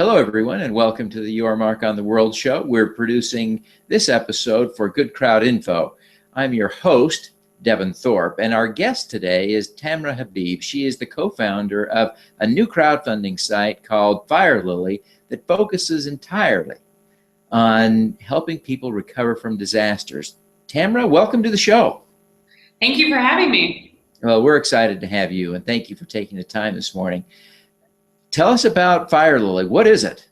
Hello, everyone, and welcome to the Your Mark on the World show. We're producing this episode for GoodCrowd.info. I'm your host, Devin Thorpe, and our guest today is Tamara Habib. She is the co-founder of a new crowdfunding site called FireLily that focuses entirely on helping people recover from disasters. Tamara, welcome to the show. Thank you for having me. Well, we're excited to have you, and thank you for taking the time this morning. Tell us about FireLily. What is it?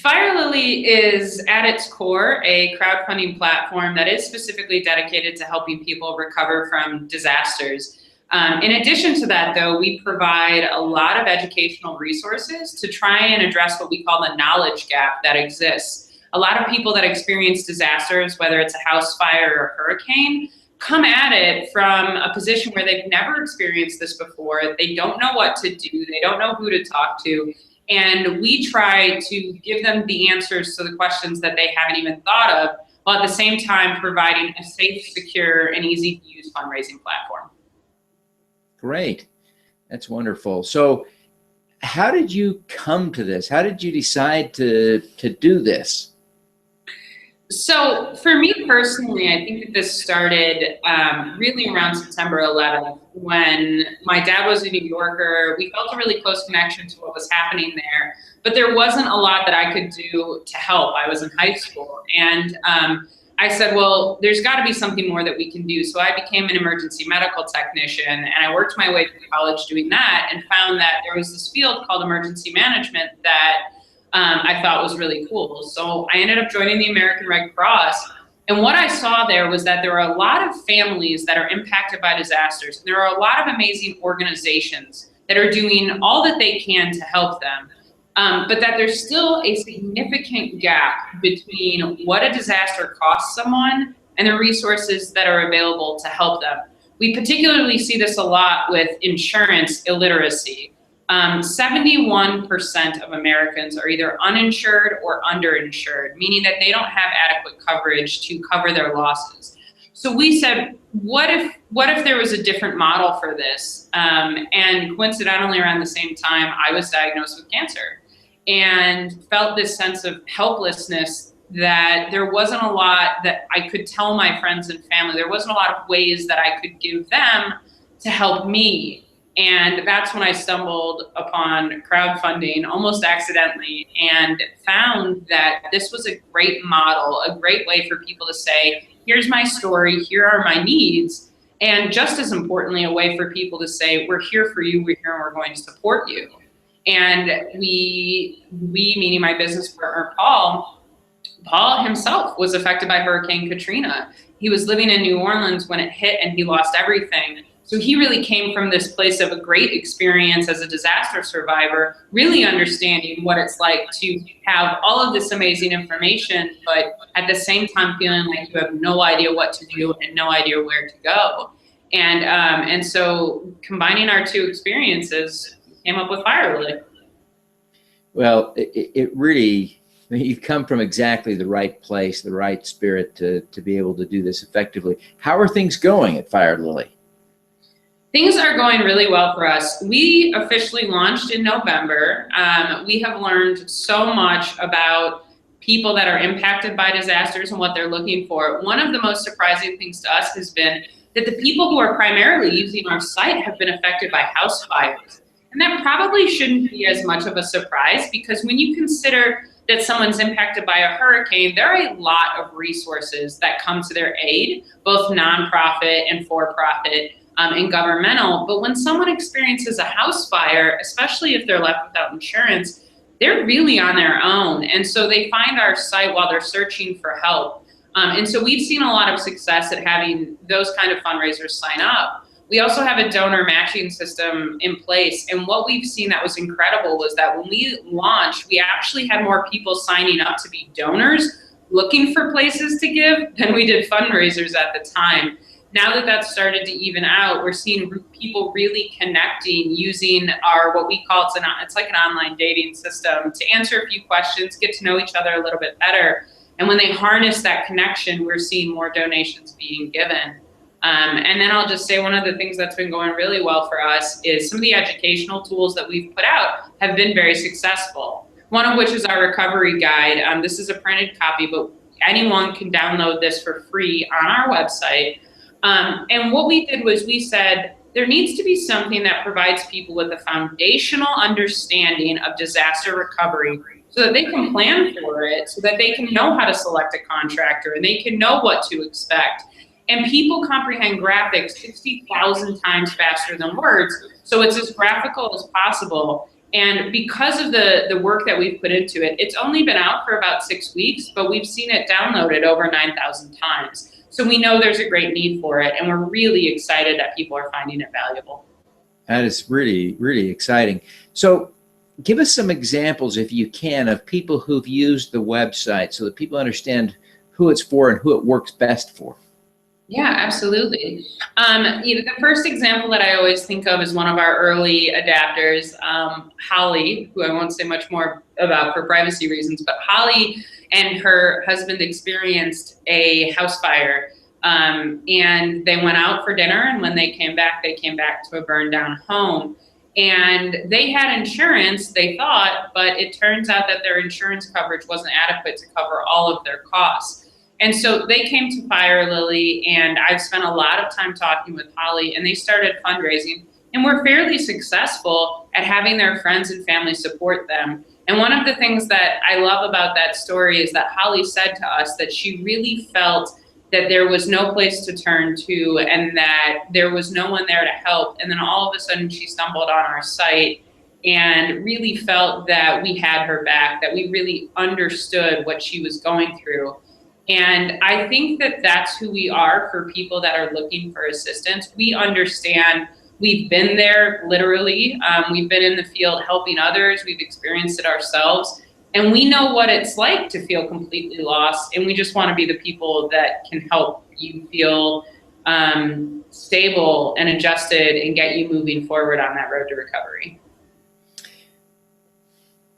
FireLily is, at its core, a crowdfunding platform that is specifically dedicated to helping people recover from disasters. In addition to that, though, we provide a lot of educational resources to try and address what we call the knowledge gap that exists. A lot of people that experience disasters, whether it's a house fire or a hurricane, come at it from a position where they've never experienced this before. They don't know what to do. They don't know who to talk to. And we try to give them the answers to the questions that they haven't even thought of, while at the same time providing a safe, secure, and easy to use fundraising platform. Great. That's wonderful. So how did you come to this? How did you decide to do this? So for me personally, I think that this started really around September 11th when my dad was a New Yorker. We felt a really close connection to what was happening there, but there wasn't a lot that I could do to help. I was in high school, and I said, well, there's got to be something more that we can do. So I became an emergency medical technician, and I worked my way through college doing that and found that there was this field called emergency management that I thought was really cool. So I ended up joining the American Red Cross. And what I saw there was that there are a lot of families that are impacted by disasters. And there are a lot of amazing organizations that are doing all that they can to help them. But that there's still a significant gap between what a disaster costs someone and the resources that are available to help them. We particularly see this a lot with insurance illiteracy. 71% of Americans are either uninsured or underinsured, meaning that they don't have adequate coverage to cover their losses. So we said, what if there was a different model for this? And coincidentally, around the same time, I was diagnosed with cancer and felt this sense of helplessness, that there wasn't a lot that I could tell my friends and family. There wasn't a lot of ways that I could give them to help me. And that's when I stumbled upon crowdfunding almost accidentally and found that this was a great model, a great way for people to say, here's my story, here are my needs. And just as importantly, a way for people to say, we're here for you, we're here and we're going to support you. And we meaning my business partner, Paul himself was affected by Hurricane Katrina. He was living in New Orleans when it hit and he lost everything. So he really came from this place of a great experience as a disaster survivor, really understanding what it's like to have all of this amazing information, but at the same time feeling like you have no idea what to do and no idea where to go. And so combining our two experiences came up with FireLily. Well, it really, I mean, you've come from exactly the right place, the right spirit to be able to do this effectively. How are things going at FireLily? Things are going really well for us. We officially launched in November. We have learned so much about people that are impacted by disasters and what they're looking for. One of the most surprising things to us has been that the people who are primarily using our site have been affected by house fires. And that probably shouldn't be as much of a surprise, because when you consider that someone's impacted by a hurricane, there are a lot of resources that come to their aid, both nonprofit and for-profit. And governmental. But when someone experiences a house fire, especially if they're left without insurance, they're really on their own. And so they find our site while they're searching for help. And so we've seen a lot of success at having those kind of fundraisers sign up. We also have a donor matching system in place. And what we've seen that was incredible was that when we launched, we actually had more people signing up to be donors looking for places to give than we did fundraisers at the time. Now that that's started to even out, we're seeing people really connecting using our, what we call, it's like an online dating system to answer a few questions, get to know each other a little bit better. And when they harness that connection, we're seeing more donations being given. And then I'll just say one of the things that's been going really well for us is some of the educational tools that we've put out have been very successful. one of which is our recovery guide. This is a printed copy, but anyone can download this for free on our website. And what we did was we said, there needs to be something that provides people with a foundational understanding of disaster recovery so that they can plan for it, so that they can know how to select a contractor and they can know what to expect. And people comprehend graphics 60,000 times faster than words, so it's as graphical as possible. And because of the work that we've put into it, it's only been out for about 6 weeks, but we've seen it downloaded over 9,000 times. So we know there's a great need for it, and we're really excited that people are finding it valuable. That is really, really exciting. So give us some examples, if you can, of people who've used the website so that people understand who it's for and who it works best for. Yeah, absolutely. The first example that I always think of is one of our early adapters, Holly, who I won't say much more about for privacy reasons, but Holly and her husband experienced a house fire, and they went out for dinner, and when they came back to a burned down home. And they had insurance, they thought, but it turns out that their insurance coverage wasn't adequate to cover all of their costs. And so they came to FireLily, and I've spent a lot of time talking with Holly, and they started fundraising, and we're fairly successful at having their friends and family support them. And one of the things that I love about that story is that Holly said to us that she really felt that there was no place to turn to and that there was no one there to help. And then all of a sudden she stumbled on our site and really felt that we had her back, that we really understood what she was going through. And I think that that's who we are for people that are looking for assistance. We understand. We've been there, literally. We've been in the field helping others. We've experienced it ourselves. And we know what it's like to feel completely lost. And we just want to be the people that can help you feel stable and adjusted and get you moving forward on that road to recovery.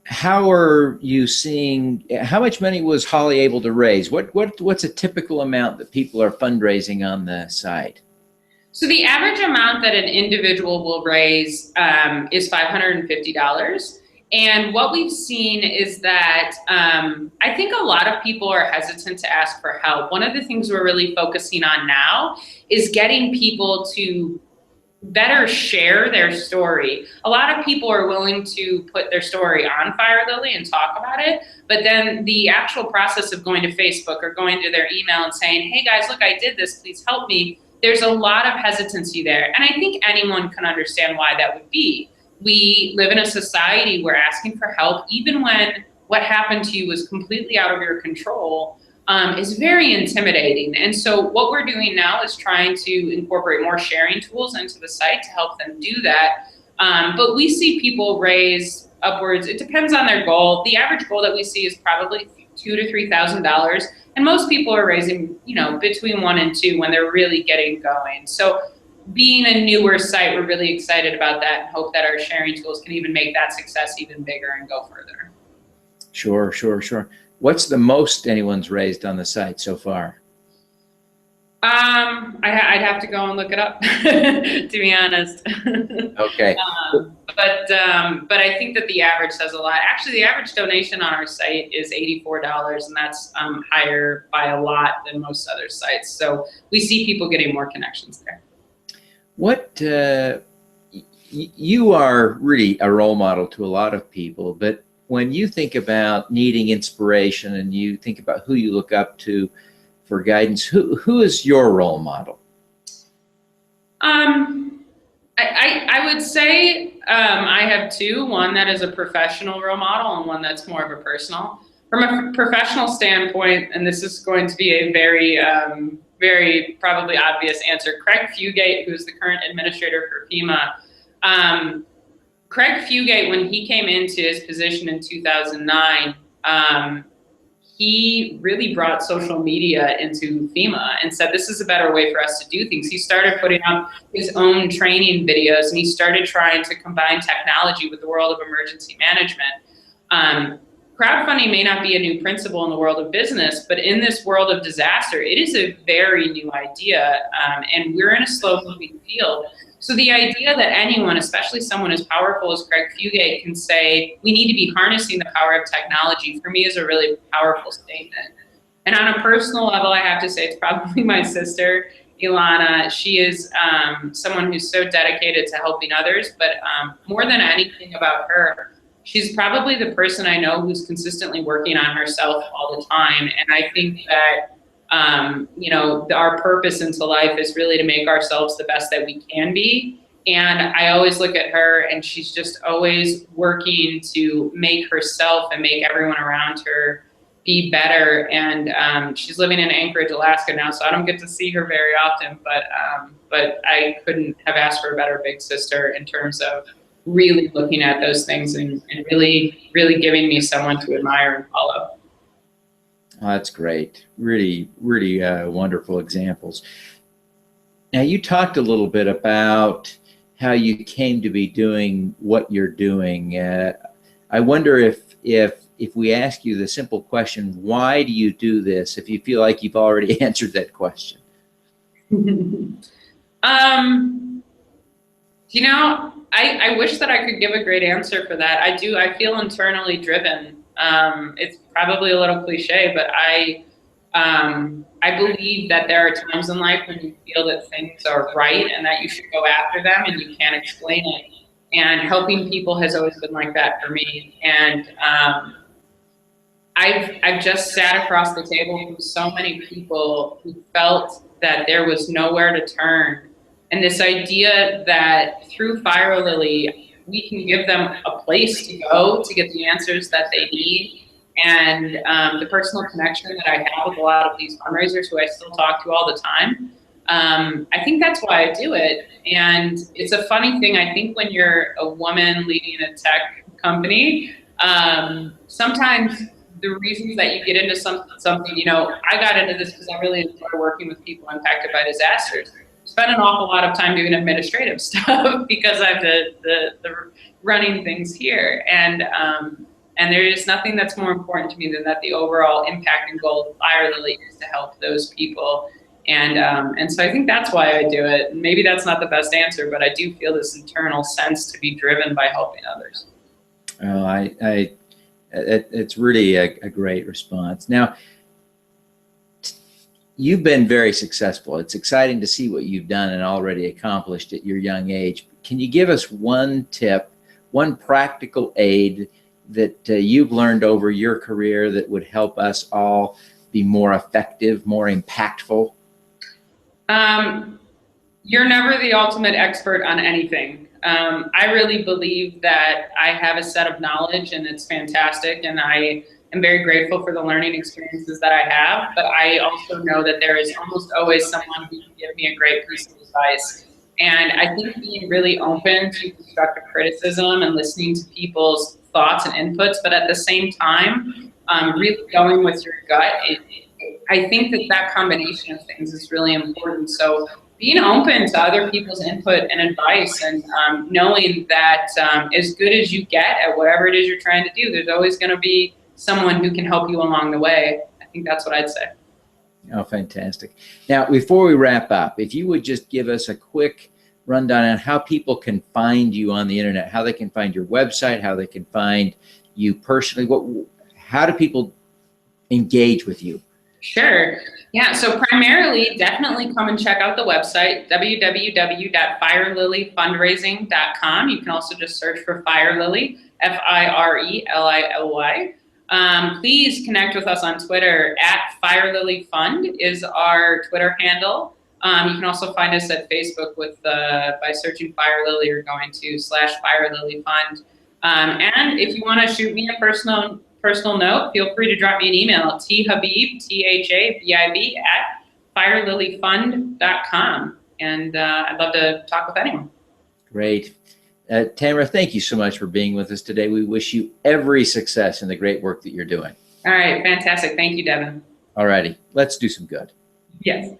How are you seeing, how much money was Holly able to raise? What's a typical amount that people are fundraising on the site? So the average amount that an individual will raise is $550. And what we've seen is that I think a lot of people are hesitant to ask for help. One of the things we're really focusing on now is getting people to better share their story. A lot of people are willing to put their story on FireLily and talk about it, but then the actual process of going to Facebook or going to their email and saying, hey guys, look, I did this, please help me. There's a lot of hesitancy there. And I think anyone can understand why that would be. We live in a society where asking for help, even when what happened to you was completely out of your control, is very intimidating. And so what we're doing now is trying to incorporate more sharing tools into the site to help them do that. But we see people raise upwards, it depends on their goal. The average goal that we see is probably $2,000 to $3,000. And most people are raising, between 1 and 2 when they're really getting going. So being a newer site, we're really excited about that and hope that our sharing tools can even make that success even bigger and go further. Sure. What's the most anyone's raised on the site so far? I'd have to go and look it up, to be honest. Okay. But I think that the average says a lot. Actually, the average donation on our site is $84, and that's higher by a lot than most other sites. So we see people getting more connections there. You are really a role model to a lot of people, but when you think about needing inspiration and you think about who you look up to for guidance, who is your role model? I would say I have 2, one that is a professional role model and one that's more of a personal. From a professional standpoint, and this is going to be a very, very probably obvious answer, Craig Fugate, who's the current administrator for FEMA. Craig Fugate, when he came into his position in 2009, he really brought social media into FEMA and said, this is a better way for us to do things. He started putting up his own training videos, and he started trying to combine technology with the world of emergency management. crowdfunding may not be a new principle in the world of business, but in this world of disaster, it is a very new idea, and we're in a slow-moving field. So the idea that anyone, especially someone as powerful as Craig Fugate, can say, we need to be harnessing the power of technology, for me is a really powerful statement. And on a personal level, I have to say it's probably my sister, Ilana. She is someone who's so dedicated to helping others, but more than anything about her, she's probably the person I know who's consistently working on herself all the time. And I think that you know, our purpose into life is really to make ourselves the best that we can be. And I always look at her, and she's just always working to make herself and make everyone around her be better. And she's living in Anchorage, Alaska now, so I don't get to see her very often, but I couldn't have asked for a better big sister in terms of really looking at those things and really, really giving me someone to admire and follow. Oh, that's great. Really, really wonderful examples. Now, you talked a little bit about how you came to be doing what you're doing. I wonder if we ask you the simple question, why do you do this, if you feel like you've already answered that question? You know, I wish that I could give a great answer for that. I feel internally driven. It's probably a little cliche, but I believe that there are times in life when you feel that things are right and that you should go after them and you can't explain it. And helping people has always been like that for me. And I've just sat across the table from so many people who felt that there was nowhere to turn. And this idea that through FireLily, we can give them a place to go to get the answers that they need. And the personal connection that I have with a lot of these fundraisers who I still talk to all the time, I think that's why I do it. And it's a funny thing, I think when you're a woman leading a tech company, sometimes the reasons that you get into something, you know, I got into this because I really enjoy working with people impacted by disasters. Spend an awful lot of time doing administrative stuff because I'm the running things here. And there is nothing that's more important to me than that the overall impact and goal of FireLily is to help those people. And so I think that's why I do it. Maybe that's not the best answer, but I do feel this internal sense to be driven by helping others. Oh, it's really a great response. Now, you've been very successful. It's exciting to see what you've done and already accomplished at your young age. Can you give us one tip, one practical aid that you've learned over your career that would help us all be more effective, more impactful? You're never the ultimate expert on anything. I really believe that I have a set of knowledge and it's fantastic, and I am very grateful for the learning experiences that I have, but I also know that there is almost always someone who can give me a great piece of advice. And I think being really open to constructive criticism and listening to people's thoughts and inputs, but at the same time, really going with your gut, I think that combination of things is really important. So being open to other people's input and advice, and knowing that as good as you get at whatever it is you're trying to do, there's always going to be someone who can help you along the way. I think that's what I'd say. Oh, fantastic. Now, before we wrap up, if you would just give us a quick rundown on how people can find you on the internet, how they can find your website, how they can find you personally, how do people engage with you? Sure. Yeah, so primarily, definitely come and check out the website, www.firelilyfundraising.com. You can also just search for FireLily, FireLily. Please connect with us on Twitter. @FireLilyFund is our Twitter handle. You can also find us at Facebook by searching FireLily or going to /FireLilyFund. And if you want to shoot me a personal note, feel free to drop me an email at thabib, THABIB, @firelilyfund.com. And I'd love to talk with anyone. Great. Tamara, thank you so much for being with us today. We wish you every success in the great work that you're doing. All right, fantastic. Thank you, Devin. All righty, let's do some good. Yes.